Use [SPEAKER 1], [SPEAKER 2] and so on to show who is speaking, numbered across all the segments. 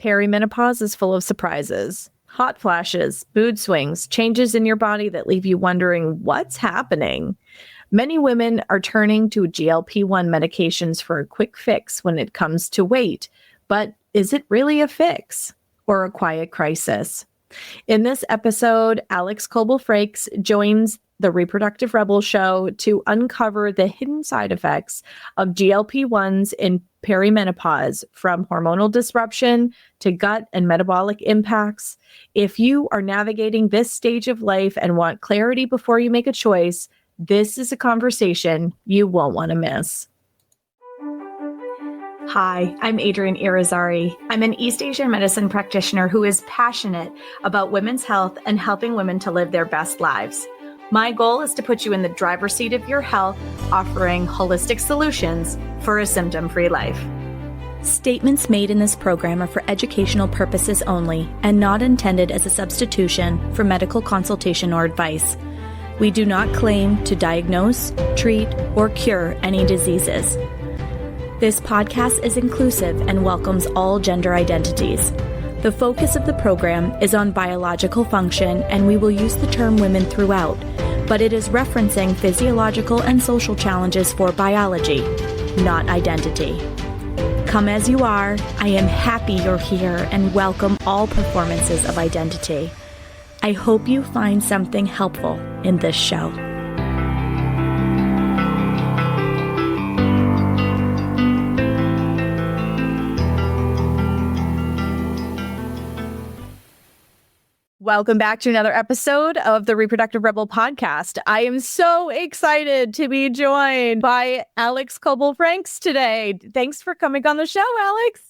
[SPEAKER 1] Perimenopause is full of surprises, hot flashes, mood swings, changes in your body that leave you wondering what's happening. Many women are turning to GLP-1 medications for a quick fix when it comes to weight. But is it really a fix or a quiet crisis? In this episode, Alyx Coble-Frakes joins the Reproductive Rebel show to uncover the hidden side effects of GLP-1s in perimenopause, from hormonal disruption to gut and metabolic impacts. If you are navigating this stage of life and want clarity before you make a choice, this is a conversation you won't want to miss. Hi, I'm Adrienne Irizarry. I'm an East Asian medicine practitioner who is passionate about women's health and helping women to live their best lives. My goal is to put you in the driver's seat of your health, offering holistic solutions for a symptom-free life. Statements made in this program are for educational purposes only and not intended as a substitution for medical consultation or advice. We do not claim to diagnose, treat, or cure any diseases. This podcast is inclusive and welcomes all gender identities. The focus of the program is on biological function, and we will use the term women throughout, but it is referencing physiological and social challenges for biology, not identity. Come as you are. I am happy you're here and welcome all performances of identity. I hope you find something helpful in this show. Welcome back to another episode of the Reproductive Rebel podcast. I am so excited to be joined by Alyx Coble-Frakes today. Thanks for coming on the show, Alyx.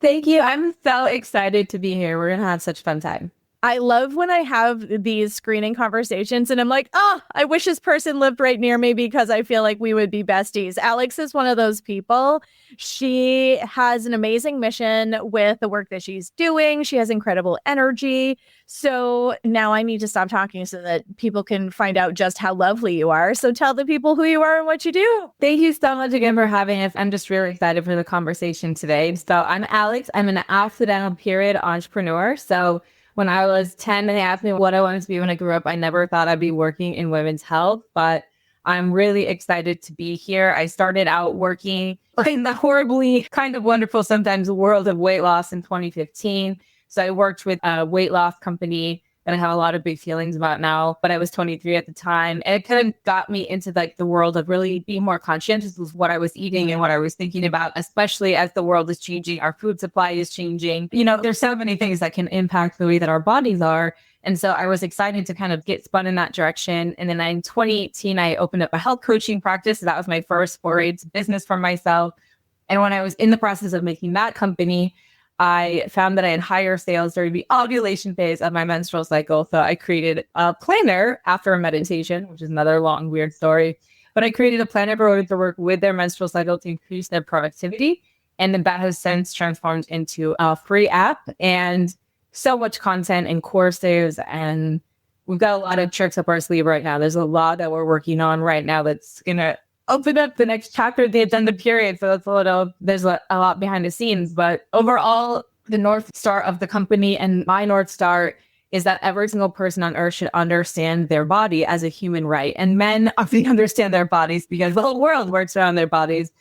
[SPEAKER 2] Thank you. I'm so excited to be here. We're going to have such a fun time.
[SPEAKER 1] I love when I have these screening conversations and I'm like, I wish this person lived right near me because I feel like we would be besties. Alyx is one of those people. She has an amazing mission with the work that she's doing. She has incredible energy. So now I need to stop talking so that people can find out just how lovely you are. So tell the people who you are and what you do.
[SPEAKER 2] Thank you so much again for having us. I'm just really excited for the conversation today. So I'm Alyx. I'm an accidental period entrepreneur. So when I was 10 and they asked me what I wanted to be when I grew up, I never thought I'd be working in women's health, but I'm really excited to be here. I started out working in the horribly kind of wonderful, sometimes world of weight loss in 2015. So I worked with a weight loss company that I have a lot of big feelings about now, but I was 23 at the time. And it kind of got me into like the world of really being more conscientious with what I was eating and what I was thinking about, especially as the world is changing, our food supply is changing. You know, there's so many things that can impact the way that our bodies are. And so I was excited to kind of get spun in that direction. And then in 2018, I opened up a health coaching practice. That was my first foray into business for myself. And when I was in the process of making that company, I found that I had higher sales during the ovulation phase of my menstrual cycle. So I created a planner after a meditation, which is another long, weird story. But I created a planner for women to work with their menstrual cycle to increase their productivity. And then that has since transformed into a free app and so much content and courses. And we've got a lot of tricks up our sleeve right now. There's a lot that we're working on right now that's going to open up the next chapter of the agenda period. So that's there's a lot behind the scenes. But overall, the North Star of the company and my North Star is that every single person on earth should understand their body as a human right. And men often understand their bodies because the whole world works around their bodies.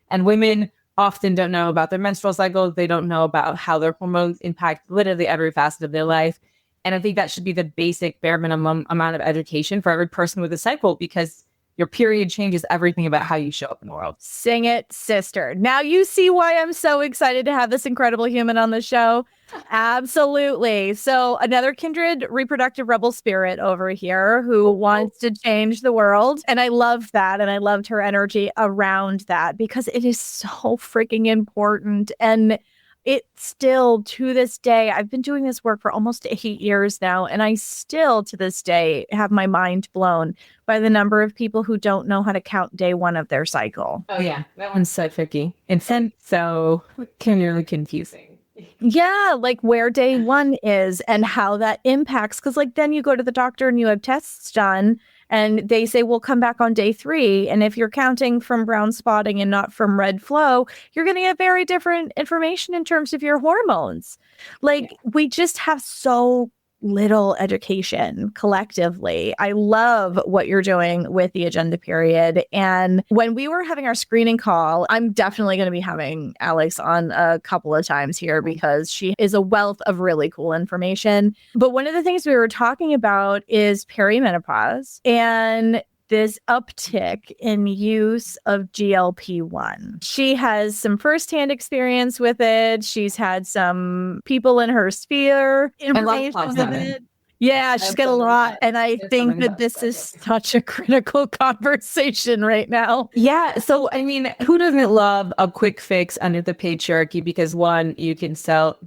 [SPEAKER 2] And women often don't know about their menstrual cycles. They don't know about how their hormones impact literally every facet of their life. And I think that should be the basic bare minimum amount of education for every person with a cycle, because your period changes everything about how you show up in the world.
[SPEAKER 1] Sing it, sister. Now you see why I'm so excited to have this incredible human on the show. Absolutely. So another kindred reproductive rebel spirit over here who wants to change the world. And I love that. And I loved her energy around that because it is so freaking important. And it still, to this day, I've been doing this work for almost 8 years now, and I still, to this day, have my mind blown by the number of people who don't know how to count day one of their cycle.
[SPEAKER 2] Oh, yeah. That one's so tricky. And so really confusing.
[SPEAKER 1] Yeah, like where day one is and how that impacts. Because like then you go to the doctor and you have tests done And they say, well, come back on day 3. And if you're counting from brown spotting and not from red flow, you're going to get very different information in terms of your hormones. Like, we just have so little education collectively. I love what you're doing with the agenda period. And when we were having our screening call, I'm definitely going to be having Alyx on a couple of times here because she is a wealth of really cool information. But one of the things we were talking about is perimenopause and this uptick in use of GLP-1. She has some firsthand experience with it. She's had some people in her sphere information with it. Yeah, she's got a lot. And I think that this is such a critical conversation right now.
[SPEAKER 2] Yeah. So, I mean, who doesn't love a quick fix under the patriarchy? Because one, you can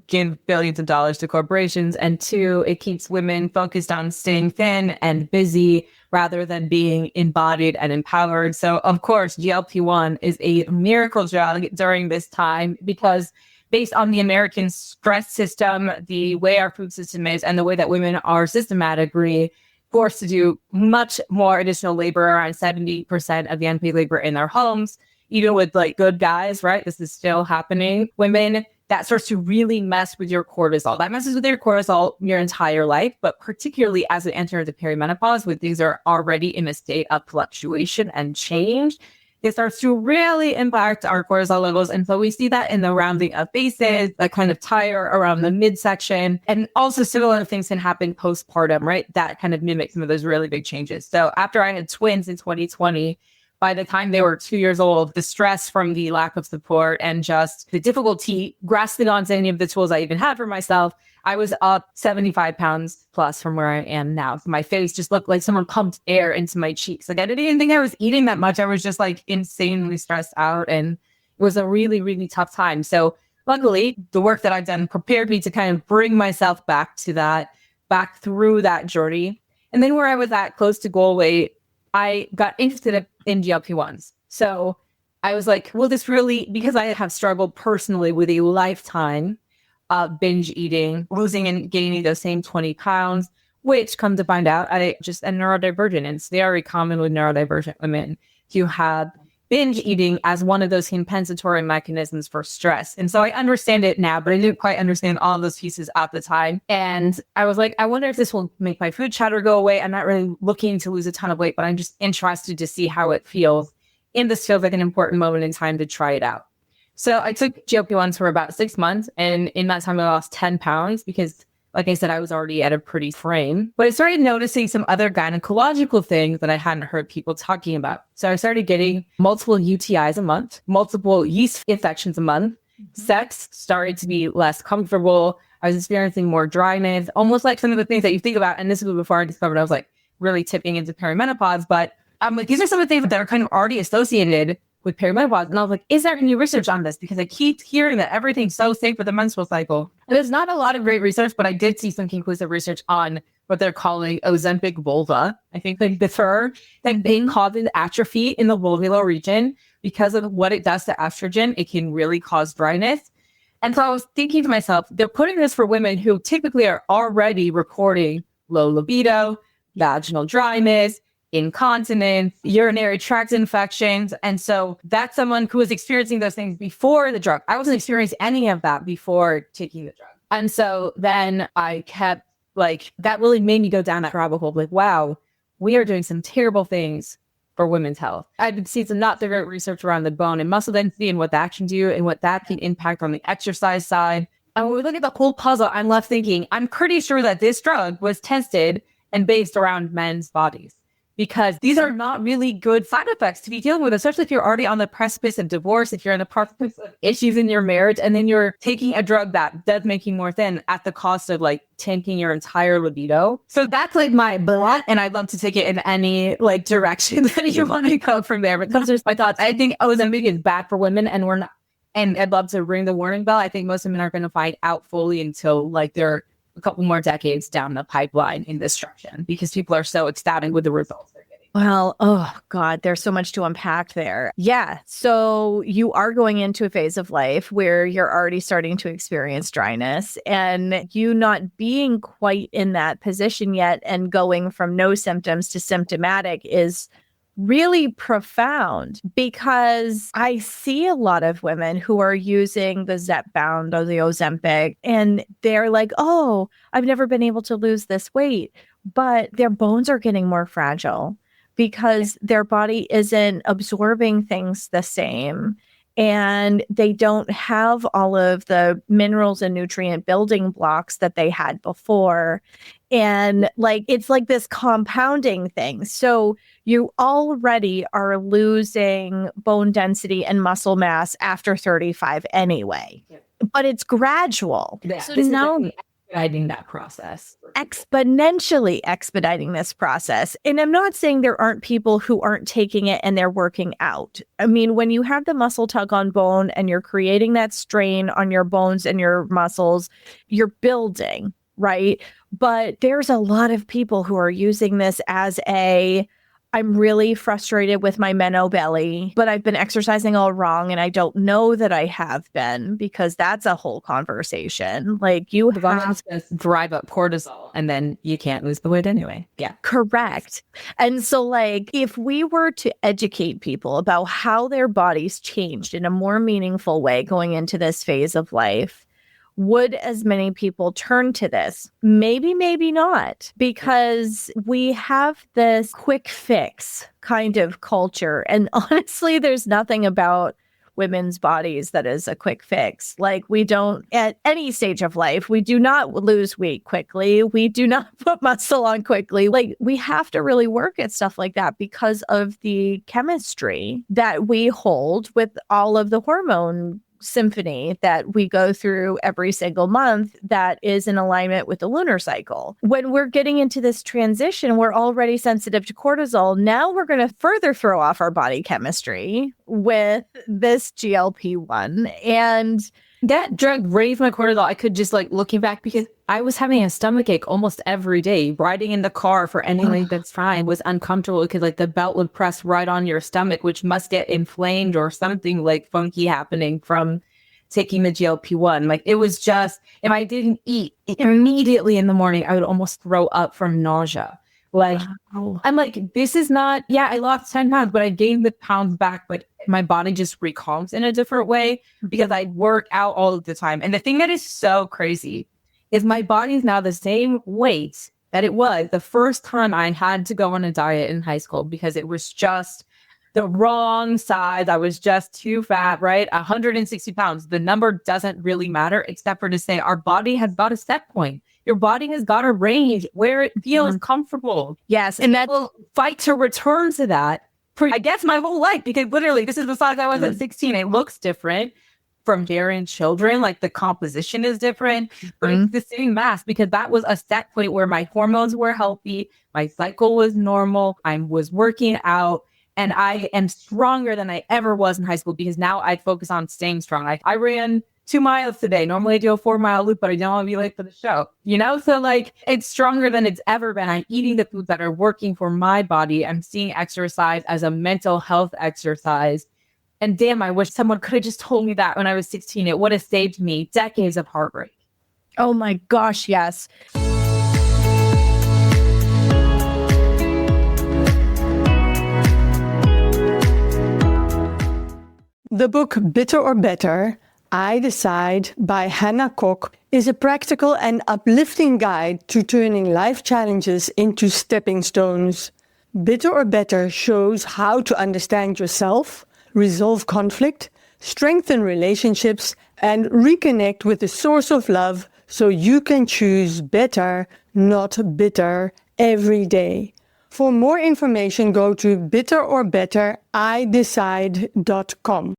[SPEAKER 2] give billions of dollars to corporations. And two, it keeps women focused on staying thin and busy rather than being embodied and empowered. So, of course, GLP-1 is a miracle drug during this time because based on the American stress system, the way our food system is, and the way that women are systematically forced to do much more additional labor, around 70% of the unpaid labor in their homes, even with like good guys, right? This is still happening. Women, that starts to really mess with your cortisol. That messes with your cortisol your entire life, but particularly as it enters the perimenopause, when things are already in a state of fluctuation and change, it starts to really impact our cortisol levels. And so we see that in the rounding of bases, that kind of tire around the midsection. And also similar things can happen postpartum, right? That kind of mimics some of those really big changes. So after I had twins in 2020, by the time they were 2 years old, the stress from the lack of support and just the difficulty grasping onto any of the tools I even had for myself, I was up 75 pounds plus from where I am now. My face just looked like someone pumped air into my cheeks. Like I didn't even think I was eating that much. I was just like insanely stressed out. And it was a really, really tough time. So luckily, the work that I've done prepared me to kind of bring myself back to that, back through that journey. And then where I was at close to goal weight, I got interested in GLP-1s. So I was like, well, this really, because I have struggled personally with a lifetime of binge eating, losing and gaining those same 20 pounds, which come to find out, I just am neurodivergent. And it's very common with neurodivergent women to have binge eating as one of those compensatory mechanisms for stress. And so I understand it now, but I didn't quite understand all of those pieces at the time. And I was like, I wonder if this will make my food chatter go away. I'm not really looking to lose a ton of weight, but I'm just interested to see how it feels. And this feels like an important moment in time to try it out. So I took GLP-1s for about 6 months. And in that time, I lost 10 pounds because, like I said, I was already at a pretty frame. But I started noticing some other gynecological things that I hadn't heard people talking about. So I started getting multiple UTIs a month, multiple yeast infections a month. Sex started to be less comfortable. I was experiencing more dryness, almost like some of the things that you think about. And this was before I discovered I was like really tipping into perimenopause. But I'm like, these are some of the things that are kind of already associated with perimenopause. And I was like, is there any research on this? Because I keep hearing that everything's so safe with the menstrual cycle. And there's not a lot of great research, but I did see some conclusive research on what they're calling Ozempic vulva. I think they prefer that they causes atrophy in the vulvar region because of what it does to estrogen. It can really cause dryness. And so I was thinking to myself, they're putting this for women who typically are already reporting low libido, vaginal dryness, incontinence, urinary tract infections. And so that's someone who was experiencing those things before the drug. I wasn't experiencing any of that before taking the drug. And so then I kept like, that really made me go down that rabbit hole. Like, wow, we are doing some terrible things for women's health. I've seen some not so great research around the bone and muscle density and what that can do and what that can impact on the exercise side. And when we look at the whole puzzle, I'm left thinking, I'm pretty sure that this drug was tested and based around men's bodies, because these are not really good side effects to be dealing with, especially if you're already on the precipice of divorce, if you're on the precipice of issues in your marriage, and then you're taking a drug that does make you more thin at the cost of like tanking your entire libido. So that's like my blunt, and I'd love to take it in any like direction that you want to go from there. But those are my thoughts. I think Ozempic is bad for women, and we're not. And I'd love to ring the warning bell. I think most women are going to find out fully until like they're a couple more decades down the pipeline in this direction, because people are so ecstatic with the results they're getting.
[SPEAKER 1] Well, oh God, there's so much to unpack there. Yeah. So you are going into a phase of life where you're already starting to experience dryness, and you not being quite in that position yet and going from no symptoms to symptomatic is really profound, because I see a lot of women who are using the Zepbound or the Ozempic, and they're like, oh, I've never been able to lose this weight, but their bones are getting more fragile because their body isn't absorbing things the same. And they don't have all of the minerals and nutrient building blocks that they had before. And like, it's like this compounding thing. So you already are losing bone density and muscle mass after 35 anyway, but it's gradual.
[SPEAKER 2] Yeah,
[SPEAKER 1] So
[SPEAKER 2] this
[SPEAKER 1] now
[SPEAKER 2] is expediting that process.
[SPEAKER 1] Exponentially expediting this process. And I'm not saying there aren't people who aren't taking it and they're working out. I mean, when you have the muscle tug on bone and you're creating that strain on your bones and your muscles, you're building, right? But there's a lot of people who are using this as I'm really frustrated with my meno belly, but I've been exercising all wrong and I don't know that I have been, because that's a whole conversation. Like, you have
[SPEAKER 2] to drive up cortisol and then you can't lose the weight anyway. Yeah.
[SPEAKER 1] Correct. And so, like, if we were to educate people about how their bodies changed in a more meaningful way going into this phase of life, would as many people turn to this? Maybe, maybe not, because we have this quick fix kind of culture. And honestly, there's nothing about women's bodies that is a quick fix. Like, we don't, at any stage of life, we do not lose weight quickly. We do not put muscle on quickly. Like, we have to really work at stuff like that because of the chemistry that we hold with all of the hormone symphony that we go through every single month that is in alignment with the lunar cycle. When we're getting into this transition, we're already sensitive to cortisol. Now we're going to further throw off our body chemistry with this GLP-1. And
[SPEAKER 2] that drug raised my cortisol. I could just, like, looking back, because I was having a stomach ache almost every day. Riding in the car for any length of time was uncomfortable because, like, the belt would press right on your stomach, which must get inflamed or something like funky happening from taking the GLP-1. Like, it was just, if I didn't eat immediately in the morning, I would almost throw up from nausea. Like, I'm like, this is not, yeah, I lost 10 pounds, but I gained the pounds back, but my body just recalms in a different way because I work out all of the time. And the thing that is so crazy is my body is now the same weight that it was the first time I had to go on a diet in high school, because it was just the wrong size. I was just too fat, right? 160 pounds. The number doesn't really matter, except for to say our body has got a set point. Your body has got a range where it feels comfortable.
[SPEAKER 1] Yes.
[SPEAKER 2] And that will fight to return to that for, I guess, my whole life, because literally this is the size I was at 16. It looks different from dairy children. Like, the composition is different, but it's the same mass, because that was a set point where my hormones were healthy. My cycle was normal. I was working out. And I am stronger than I ever was in high school, because now I focus on staying strong. I ran 2 miles today. Normally I do a 4-mile loop, but I don't want to be late for the show. You know? So, like, it's stronger than it's ever been. I'm eating the foods that are working for my body. I'm seeing exercise as a mental health exercise. And damn, I wish someone could have just told me that when I was 16. It would have saved me decades of heartbreak.
[SPEAKER 1] Oh my gosh, yes.
[SPEAKER 3] The book Bitter or Better, I Decide by Hannah Koch is a practical and uplifting guide to turning life challenges into stepping stones. Bitter or Better shows how to understand yourself, resolve conflict, strengthen relationships, and reconnect with the source of love so you can choose better, not bitter, every day. For more information, go to bitterorbetteridecide.com.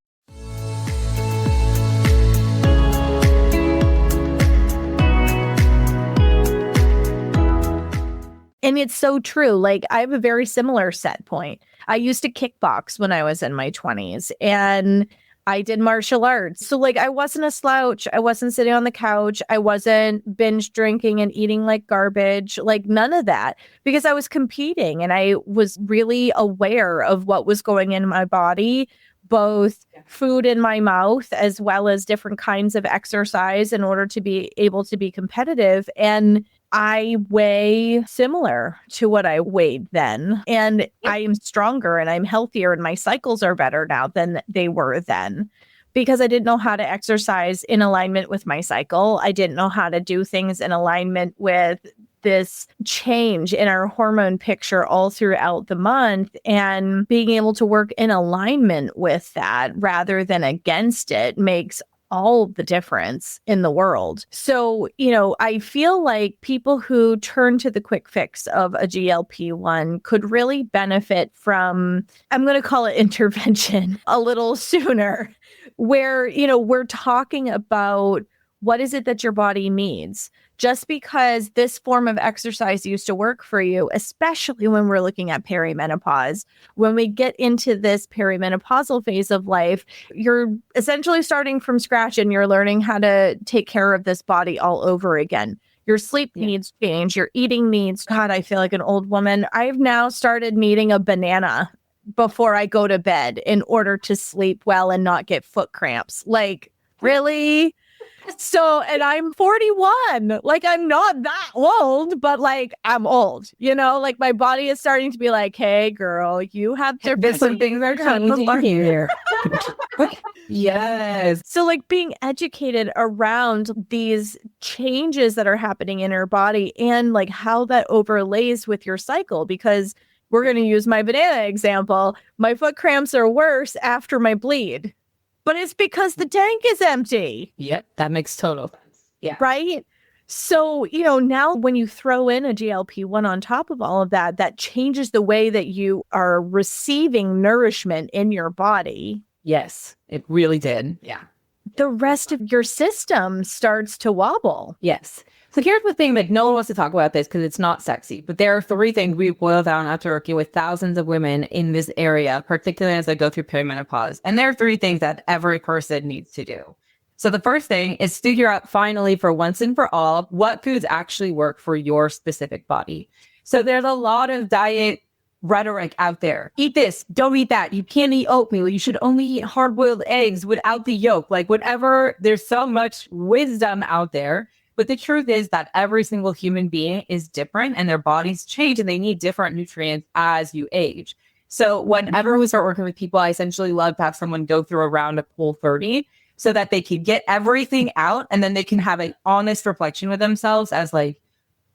[SPEAKER 1] And it's so true. Like, I have a very similar set point. I used to kickbox when I was in my 20s, and I did martial arts. So like I wasn't a slouch. I wasn't sitting on the couch. I wasn't binge drinking and eating like garbage, like none of that, because I was competing and I was really aware of what was going in my body, both food in my mouth as well as different kinds of exercise in order to be able to be competitive. And I weigh similar to what I weighed then. And I am stronger and I'm healthier and my cycles are better now than they were then, because I didn't know how to exercise in alignment with my cycle. I didn't know how to do things in alignment with this change in our hormone picture all throughout the month, and being able to work in alignment with that rather than against it makes all the difference in the world. So, I feel like people who turn to the quick fix of a GLP-1 could really benefit from, I'm going to call it intervention a little sooner, where, we're talking about what is it that your body needs. Just because this form of exercise used to work for you, especially when we're looking at perimenopause, when we get into this perimenopausal phase of life, you're essentially starting from scratch and you're learning how to take care of this body all over again. Your sleep needs change, your eating needs. God, I feel like an old woman. I've now started needing a banana before I go to bed in order to sleep well and not get foot cramps. Like, really? So, and I'm 41, like I'm not that old, but like I'm old, like my body is starting to be like, hey girl, you have
[SPEAKER 2] different things are changing here. Yes.
[SPEAKER 1] So like being educated around these changes that are happening in your body and like how that overlays with your cycle, because we're going to use my banana example. My foot cramps are worse after my bleed. But it's because the tank is empty.
[SPEAKER 2] Yep, that makes total sense. Yeah.
[SPEAKER 1] Right? So, now when you throw in a GLP-1 on top of all of that, that changes the way that you are receiving nourishment in your body.
[SPEAKER 2] Yes, it really did. Yeah.
[SPEAKER 1] The rest of your system starts to wobble.
[SPEAKER 2] Yes. So here's the thing, that no one wants to talk about this because it's not sexy, but there are 3 things we boil down after working with thousands of women in this area, particularly as they go through perimenopause. And there are 3 things that every person needs to do. So the first thing is figure out finally for once and for all, what foods actually work for your specific body. So there's a lot of diet rhetoric out there. Eat this, don't eat that. You can't eat oatmeal. You should only eat hard-boiled eggs without the yolk. Like whatever, there's so much wisdom out there. But the truth is that every single human being is different and their bodies change and they need different nutrients as you age. So whenever we start working with people, I essentially love to have someone go through a round of Whole30 so that they can get everything out and then they can have an honest reflection with themselves as like,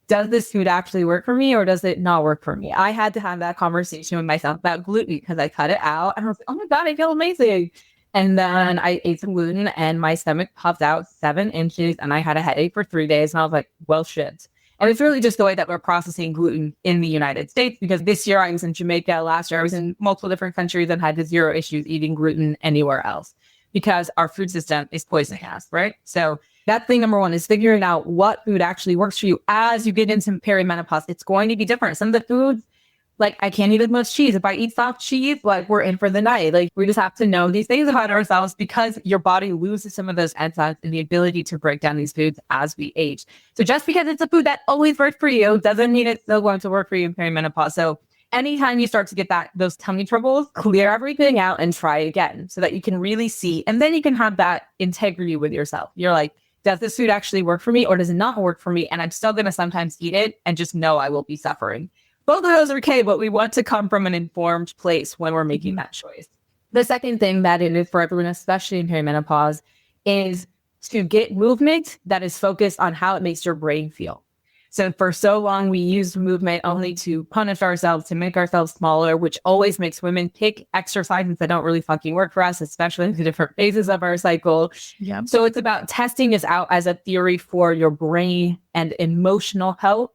[SPEAKER 2] does this food actually work for me or does it not work for me? I had to have that conversation with myself about gluten because I cut it out and I was like, oh my God, I feel amazing. And then I ate some gluten and my stomach puffed out 7 inches and I had a headache for 3 days. And I was like, well, shit. And it's really just the way that we're processing gluten in the United States, because this year I was in Jamaica. Last year I was in multiple different countries and had 0 issues eating gluten anywhere else because our food system is poisoning us, right? So that's thing number 1 is figuring out what food actually works for you as you get into perimenopause. It's going to be different. Some of the foods, like I can't eat as much cheese. If I eat soft cheese, like we're in for the night. Like we just have to know these things about ourselves because your body loses some of those enzymes and the ability to break down these foods as we age. So just because it's a food that always works for you doesn't mean it's still going to work for you in perimenopause. So anytime you start to get those tummy troubles, clear everything out and try again so that you can really see. And then you can have that integrity with yourself. You're like, does this food actually work for me or does it not work for me? And I'm still going to sometimes eat it and just know I will be suffering. Both of those are okay, but we want to come from an informed place when we're making that choice. The second thing that it is for everyone, especially in perimenopause, is to get movement that is focused on how it makes your brain feel. So for so long, we used movement only to punish ourselves, to make ourselves smaller, which always makes women pick exercises that don't really fucking work for us, especially in the different phases of our cycle. Yeah. So it's about testing this out as a theory for your brain and emotional health,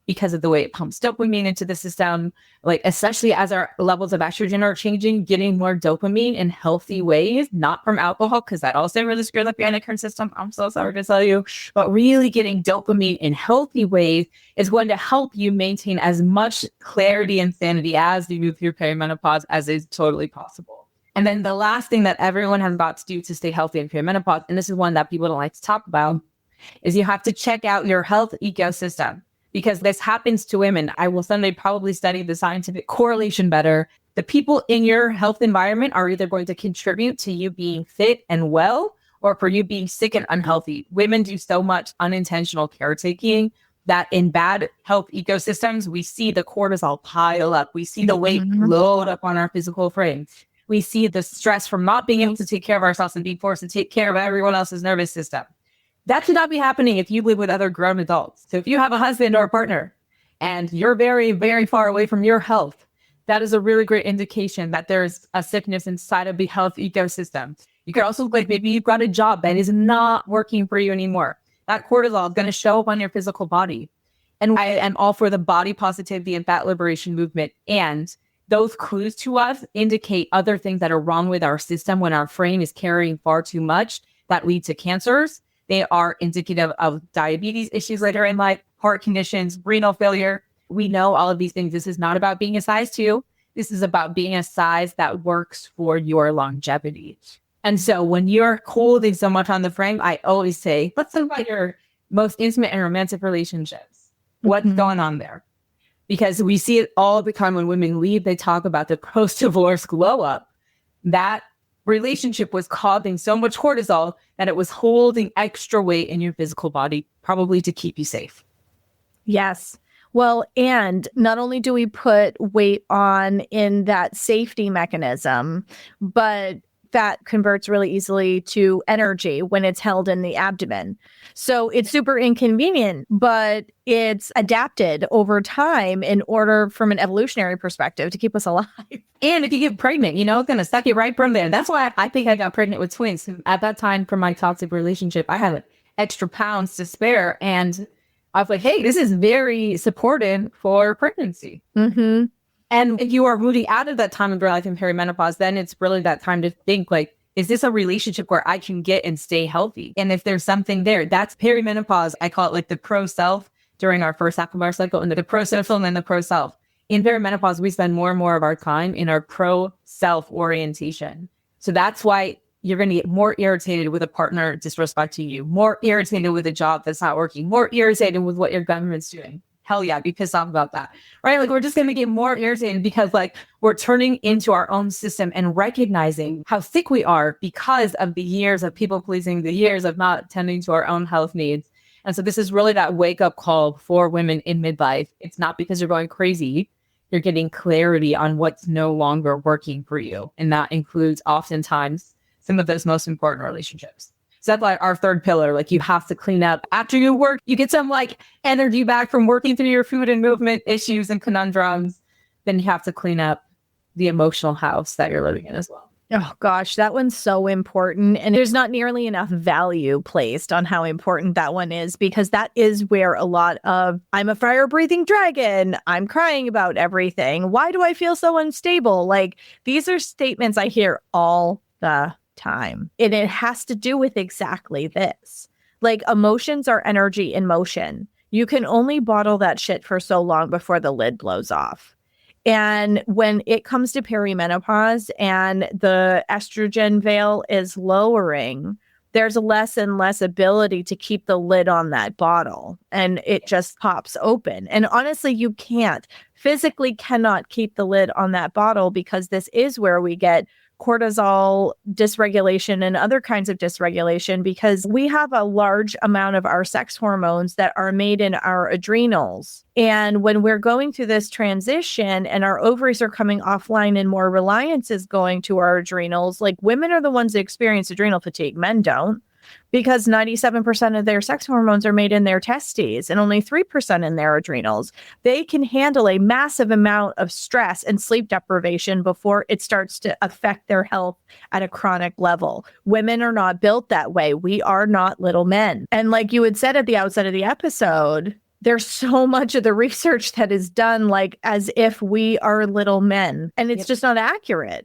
[SPEAKER 2] because of the way it pumps dopamine into the system, like especially as our levels of estrogen are changing, getting more dopamine in healthy ways, not from alcohol, because that also really screws up your endocrine system. I'm so sorry to tell you, but really getting dopamine in healthy ways is going to help you maintain as much clarity and sanity as you move through perimenopause as is totally possible. And then the last thing that everyone has got to do to stay healthy in perimenopause, and this is one that people don't like to talk about, is you have to check out your health ecosystem, because this happens to women. I will someday probably study the scientific correlation better. The people in your health environment are either going to contribute to you being fit and well, or for you being sick and unhealthy. Women do so much unintentional caretaking that in bad health ecosystems, we see the cortisol pile up. We see the weight load up on our physical frame. We see the stress from not being able to take care of ourselves and being forced to take care of everyone else's nervous system. That should not be happening if you live with other grown adults. So if you have a husband or a partner and you're very, very far away from your health, that is a really great indication that there's a sickness inside of the health ecosystem. You could also look like maybe you've got a job that is not working for you anymore. That cortisol is going to show up on your physical body. And I am all for the body positivity and fat liberation movement. And those clues to us indicate other things that are wrong with our system when our frame is carrying far too much that lead to cancers. They are indicative of diabetes issues later in life, heart conditions, renal failure. We know all of these things. This is not about being a size 2. This is about being a size that works for your longevity. And so when you're holding so much on the frame, I always say, let's talk about your most intimate and romantic relationships. What's going on there? Because we see it all the time when women leave, they talk about the post-divorce glow up. That relationship was causing so much cortisol that it was holding extra weight in your physical body, probably to keep you safe.
[SPEAKER 1] Yes. Well, and not only do we put weight on in that safety mechanism, but fat converts really easily to energy when it's held in the abdomen. So it's super inconvenient, but it's adapted over time in order from an evolutionary perspective to keep us alive.
[SPEAKER 2] And if you get pregnant, it's going to suck you right from there. That's why I think I got pregnant with twins. At that time, from my toxic relationship, I had extra pounds to spare. And I was like, hey, this is very supportive for pregnancy.
[SPEAKER 1] Mm-hmm.
[SPEAKER 2] And if you are moving out of that time of your life in perimenopause, then it's really that time to think, like, is this a relationship where I can get and stay healthy? And if there's something there, that's perimenopause. I call it like the pro-self during our first half of our cycle, and the pro-social and then the pro-self. In perimenopause, we spend more and more of our time in our pro-self orientation. So that's why you're going to get more irritated with a partner disrespecting you, more irritated with a job that's not working, more irritated with what your government's doing. Hell yeah, be pissed off about that, right? Like, we're just going to get more irritated because, like, we're turning into our own system and recognizing how sick we are because of the years of people pleasing, the years of not tending to our own health needs. And so this is really that wake up call for women in midlife. It's not because you're going crazy. You're getting clarity on what's no longer working for you. And that includes oftentimes some of those most important relationships. So that's like our third pillar. Like, you have to clean up after you work. You get some like energy back from working through your food and movement issues and conundrums. Then you have to clean up the emotional house that you're living in as well.
[SPEAKER 1] Oh gosh, that one's so important. And there's not nearly enough value placed on how important that one is, because that is where a lot of, I'm a fire breathing dragon, I'm crying about everything, why do I feel so unstable? Like, these are statements I hear all the time. And it has to do with exactly this. Like, emotions are energy in motion. You can only bottle that shit for so long before the lid blows off. And when it comes to perimenopause and the estrogen veil is lowering, there's less and less ability to keep the lid on that bottle, and it just pops open. And honestly, you physically cannot keep the lid on that bottle, because this is where we get cortisol dysregulation and other kinds of dysregulation, because we have a large amount of our sex hormones that are made in our adrenals. And when we're going through this transition and our ovaries are coming offline and more reliance is going to our adrenals, like, women are the ones that experience adrenal fatigue. Men don't, because 97% of their sex hormones are made in their testes and only 3% in their adrenals. They can handle a massive amount of stress and sleep deprivation before it starts to affect their health at a chronic level. Women are not built that way. We are not little men. And like you had said at the outset of the episode, there's so much of the research that is done like as if we are little men, and it's just not accurate.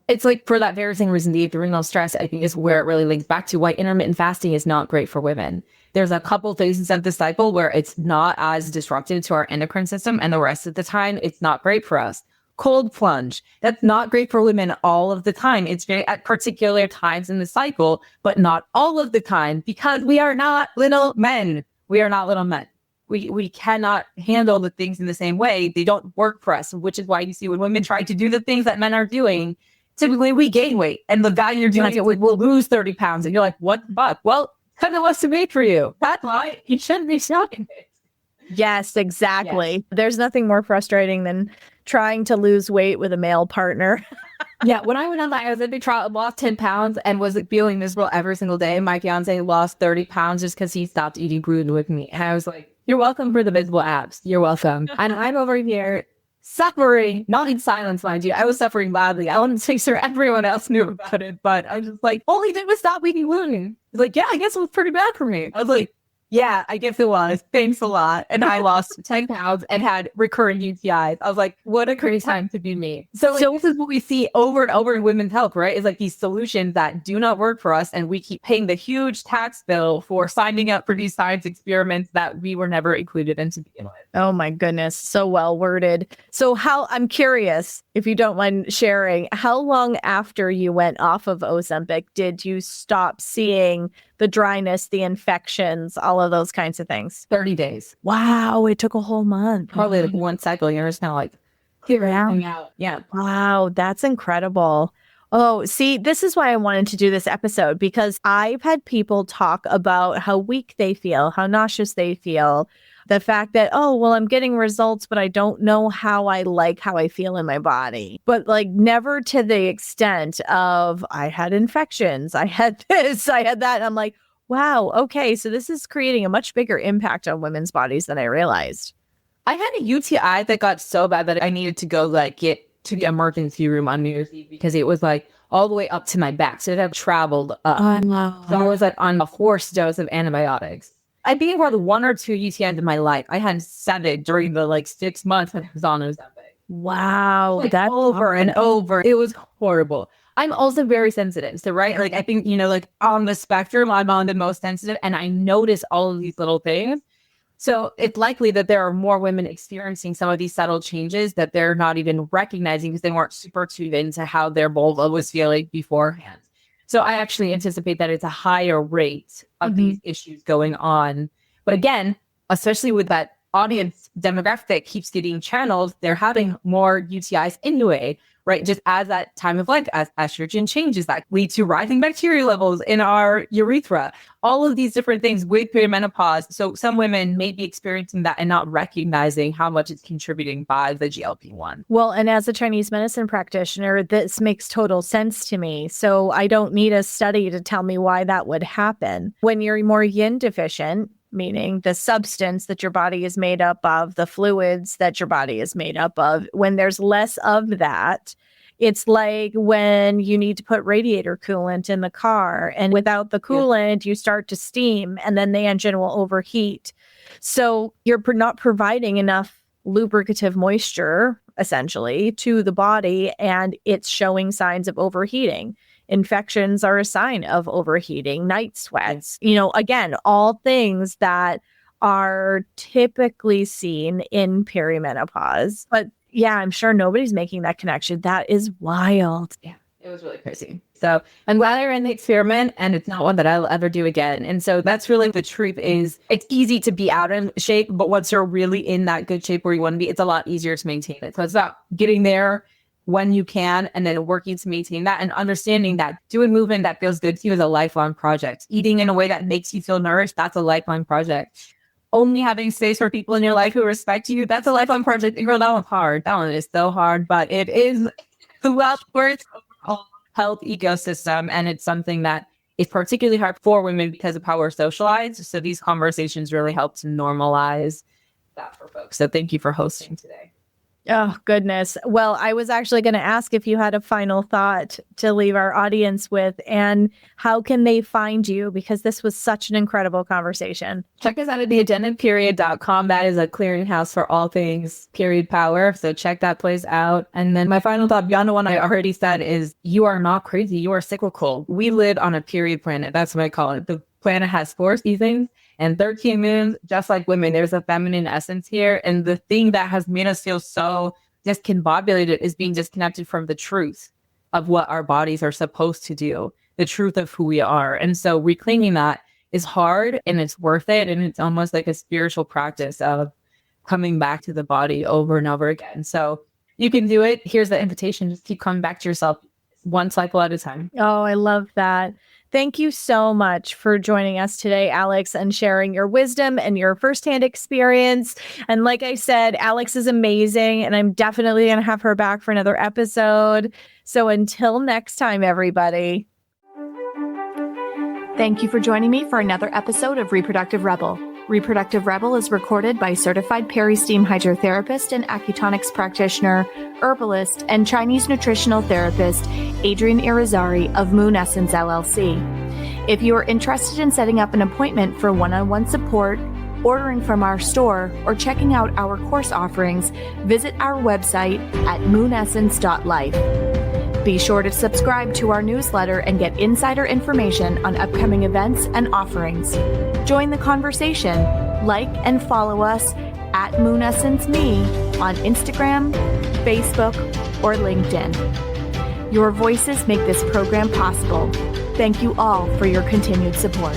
[SPEAKER 2] It's like, for that very same reason, the adrenal stress, I think, is where it really links back to why intermittent fasting is not great for women. There's a couple phases of the cycle where it's not as disruptive to our endocrine system, and the rest of the time, it's not great for us. cold plunge. That's not great for women all of the time. It's great at particular times in the cycle, but not all of the time, because we are not little men. We are not little men. We cannot handle the things in the same way. They don't work for us, which is why you see when women try to do the things that men are doing, typically we gain weight. And the guy you're doing it with will lose 30 pounds. And you're like, what the fuck? Well, because it was made for you. That's why you shouldn't be shocking it.
[SPEAKER 1] Yes, exactly. Yes. There's nothing more frustrating than trying to lose weight with a male partner.
[SPEAKER 2] Yeah, when I went on I was at a big trial, lost 10 pounds and was feeling miserable every single day. My fiance lost 30 pounds just because he stopped eating gluten with me. And I was like, you're welcome for the visible abs. You're welcome. And I'm over here suffering, not in silence, mind you. I was suffering loudly. I wanted to make sure everyone else knew about it, but I was just like, all he did was stop eating gluten. He's like, yeah, I guess it was pretty bad for me. I was like, yeah, I guess it was. Thanks a lot. And I lost 10 pounds and had recurring UTIs. I was like, what a great time to be me. So this is what we see over and over in women's health, right? It's like these solutions that do not work for us. And we keep paying the huge tax bill for signing up for these science experiments that we were never included in to begin with.
[SPEAKER 1] Oh my goodness. So well worded. So I'm curious, if you don't mind sharing, how long after you went off of Ozempic did you stop seeing the dryness, the infections, all of those kinds of things?
[SPEAKER 2] 30 days.
[SPEAKER 1] Wow. It took a whole month.
[SPEAKER 2] Probably like one cycle. You're just kind of like, here I out. Yeah.
[SPEAKER 1] Wow. That's incredible. Oh, see, this is why I wanted to do this episode, because I've had people talk about how weak they feel, how nauseous they feel, the fact that, oh, well, I'm getting results, but I don't know how I feel in my body. But like never to the extent of I had infections, I had this, I had that. And I'm like, wow, okay, so this is creating a much bigger impact on women's bodies than I realized.
[SPEAKER 2] I had a UTI that got so bad that I needed to go get to the emergency room on New Year's Eve because it was like all the way up to my back. So it had traveled up.
[SPEAKER 1] Oh, no.
[SPEAKER 2] So I was like on a horse dose of antibiotics. I think about 1 or 2 UTIs in my life. I had 7 during the 6 months when I was on Ozempic.
[SPEAKER 1] Wow.
[SPEAKER 2] That's over and over. It was horrible. I'm also very sensitive. So, right, I think, on the spectrum, I'm on the most sensitive and I notice all of these little things. So it's likely that there are more women experiencing some of these subtle changes that they're not even recognizing because they weren't super tuned into how their vulva was feeling beforehand. So I actually anticipate that it's a higher rate of these issues going on. But again, especially with that audience demographic that keeps getting channeled, they're having more UTIs anyway, right? Just as that time of life, as estrogen changes, that lead to rising bacteria levels in our urethra, all of these different things with perimenopause. So some women may be experiencing that and not recognizing how much it's contributing by the GLP-1.
[SPEAKER 1] Well, and as a Chinese medicine practitioner, this makes total sense to me. So I don't need a study to tell me why that would happen. When you're more yin deficient, meaning the substance that your body is made up of, the fluids that your body is made up of, when there's less of that, it's like when you need to put radiator coolant in the car, and without the coolant, you start to steam and then the engine will overheat. So you're not providing enough lubricative moisture, essentially, to the body, and it's showing signs of overheating. Infections are a sign of overheating, night sweats, again, all things that are typically seen in perimenopause. But yeah, I'm sure nobody's making that connection. That is wild.
[SPEAKER 2] Yeah, it was really crazy. So I'm glad I ran the experiment, and it's not one that I'll ever do again. And so that's really the truth is it's easy to be out of shape, but once you're really in that good shape where you want to be, it's a lot easier to maintain it. So it's about getting there when you can, and then working to maintain that and understanding that doing movement that feels good to you is a lifelong project. Eating in a way that makes you feel nourished, that's a lifelong project. Only having space for people in your life who respect you, that's a lifelong project. Girl, that one's hard. That one is so hard, but it is the last words of health ecosystem. And it's something that is particularly hard for women because of how we're socialized. So these conversations really help to normalize that for folks. So thank you for hosting today.
[SPEAKER 1] Oh, goodness. Well, I was actually going to ask if you had a final thought to leave our audience with, and how can they find you? Because this was such an incredible conversation.
[SPEAKER 2] Check us out at theaddendumperiod.com. That is a clearinghouse for all things period power. So check that place out. And then my final thought beyond the one I already said is you are not crazy. You are cyclical. We live on a period planet. That's what I call it. The planet has 4 seasons and 13 moons, just like women. There's a feminine essence here. And the thing that has made us feel so discombobulated is being disconnected from the truth of what our bodies are supposed to do, the truth of who we are. And so reclaiming that is hard and it's worth it. And it's almost like a spiritual practice of coming back to the body over and over again. So you can do it. Here's the invitation. Just keep coming back to yourself one cycle at a time.
[SPEAKER 1] Oh, I love that. Thank you so much for joining us today, Alyx, and sharing your wisdom and your firsthand experience. And like I said, Alyx is amazing, and I'm definitely going to have her back for another episode. So until next time, everybody. Thank you for joining me for another episode of Reproductive Rebel. Reproductive Rebel is recorded by certified peri-steam hydrotherapist and acutonics practitioner, herbalist, and Chinese nutritional therapist, Adrienne Irizarry of Moon Essence LLC. If you are interested in setting up an appointment for one-on-one support, ordering from our store, or checking out our course offerings, visit our website at moonessence.life. Be sure to subscribe to our newsletter and get insider information on upcoming events and offerings. Join the conversation. Like and follow us at MoonEssenceMe on Instagram, Facebook, or LinkedIn. Your voices make this program possible. Thank you all for your continued support.